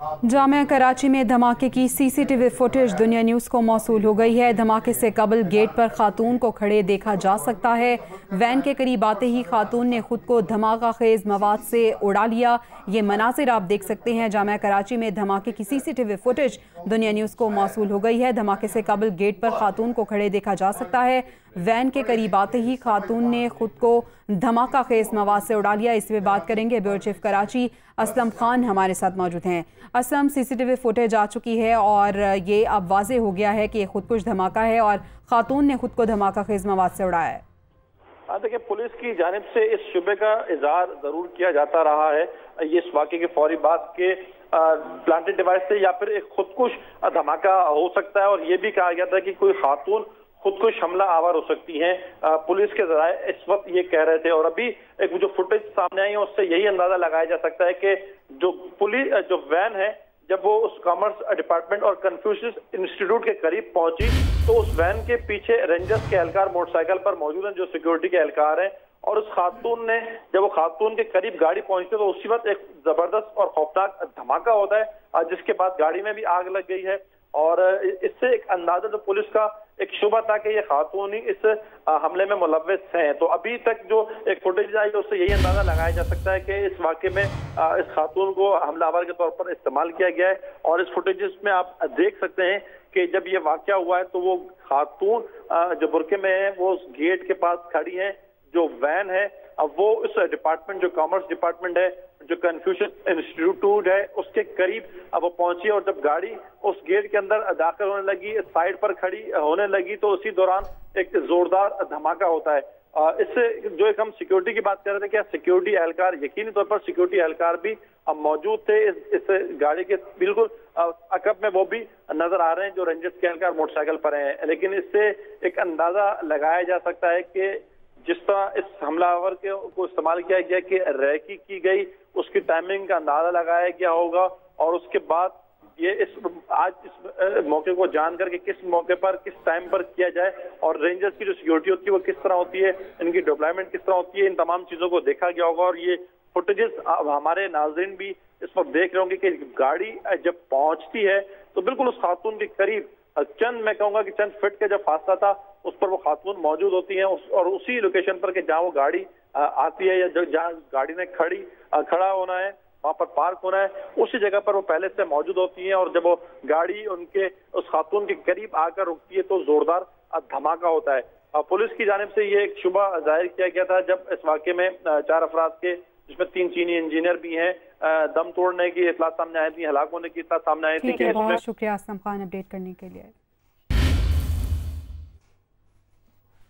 जामिया कराची में धमाके की सीसीटीवी फुटेज दुनिया न्यूज़ को मौसूल हो गई है। धमाके से कबल गेट पर खातून को खड़े देखा जा सकता है। वैन के करीब आते ही खातून ने खुद को धमाका खेज मवाद से उड़ा लिया। ये मनाजिर आप देख सकते हैं। जामिया कराची में धमाके की सीसीटीवी फुटेज दुनिया न्यूज़ को मौसूल हो गई है। धमाके से कबल गेट पर खातून को खड़े देखा जा सकता है। वैन के करीब आते ही खातून ने खुद को धमाका खेज मवाद से उड़ा लिया। इस पर बात करेंगे। ब्यूरो चीफ कराची असलम खान हमारे साथ मौजूद हैं। असलम, सीसीटीवी फुटेज आ चुकी है और ये अब वाजे हो गया है कि ये खुदकुश धमाका है और खातून ने खुद को धमाका खेज मवाद से उड़ाया है। देखिए, पुलिस की जानिब से इस शुबे का इजहार जरूर किया जाता रहा है। ये इस वाक़े के फौरी बाद के प्लांटेड डिवाइस से या फिर एक खुदकुश धमाका हो सकता है, और ये भी कहा गया था कि कोई खातून खुदकुश हमला आवर हो सकती हैं। पुलिस के जराए इस वक्त ये कह रहे थे, और अभी एक जो फुटेज सामने आई है उससे यही अंदाजा लगाया जा सकता है कि जो वैन है, जब वो उस कॉमर्स डिपार्टमेंट और कन्फ्यूशियस इंस्टीट्यूट के करीब पहुंची तो उस वैन के पीछे रेंजर्स के एहलकार मोटरसाइकिल पर मौजूद हैं, जो सिक्योरिटी के एहलकार हैं। और उस खातून ने, जब वो खातून के करीब गाड़ी पहुंचती तो उसी वक्त एक जबरदस्त और खौफनाक धमाका होता है, जिसके बाद गाड़ी में भी आग लग गई है। और इससे एक अंदाजा जो पुलिस का एक शुबा था कि ये खातून ही इस हमले में मुलव्विस हैं। तो अभी तक जो एक फुटेज आई है उससे यही अंदाजा लगाया जा सकता है कि इस वाकये में इस खातून को हमलावर के तौर पर इस्तेमाल किया गया है। और इस फुटेज में आप देख सकते हैं कि जब ये वाकया हुआ है तो वो खातून जो बुरके में है वो उस गेट के पास खड़ी है। जो वैन है अब वो उस डिपार्टमेंट, जो कॉमर्स डिपार्टमेंट है, जो कन्फ्यूशियस इंस्टीट्यूट है, उसके करीब अब वो पहुंची। और जब गाड़ी उस गेट के अंदर दाखिल होने लगी, साइड पर खड़ी होने लगी, तो उसी दौरान एक जोरदार धमाका होता है। इससे जो एक हम सिक्योरिटी की बात कर रहे थे, क्या सिक्योरिटी एहलकार, यकीनी तौर पर सिक्योरिटी एहलकार भी मौजूद थे इस गाड़ी के बिल्कुल अकब में, वो भी नजर आ रहे हैं, जो रेंजर्स के एहलकार मोटरसाइकिल पर हैं। लेकिन इससे एक अंदाजा लगाया जा सकता है कि जिस तरह इस हमलावर को इस्तेमाल किया गया कि रैकी की गई, उसकी टाइमिंग का अंदाजा लगाया गया होगा। और उसके बाद ये आज इस मौके को जान करके किस मौके पर किस टाइम पर किया जाए, और रेंजर्स की जो सिक्योरिटी होती है वो किस तरह होती है, इनकी डिप्लॉयमेंट किस तरह होती है, इन तमाम चीजों को देखा गया होगा। और ये फुटेजेस हमारे नाजरीन भी इस वक्त देख रहे होंगे कि गाड़ी जब पहुंचती है तो बिल्कुल उस खातून के करीब मैं कहूंगा कि चंद फीट का जो फासला था उस पर वो खातून मौजूद होती हैं, और उसी लोकेशन पर कि जहाँ वो गाड़ी आती है या जहाँ गाड़ी ने खड़ा होना है, वहां पर पार्क होना है, उसी जगह पर वो पहले से मौजूद होती हैं। और जब वो गाड़ी उनके उस खातून के करीब आकर रुकती है तो जोरदार धमाका होता है। पुलिस की जानिब से ये एक शुबा जाहिर किया गया था जब इस वाक़े में 4 अफराद के, जिसमें 3 चीनी इंजीनियर भी हैं, दम तोड़ने की इत्तला सामने आई थी, हलाक होने की इत्तला सामने आई थी। बहुत शुक्रिया असलम खान अपडेट करने के लिए।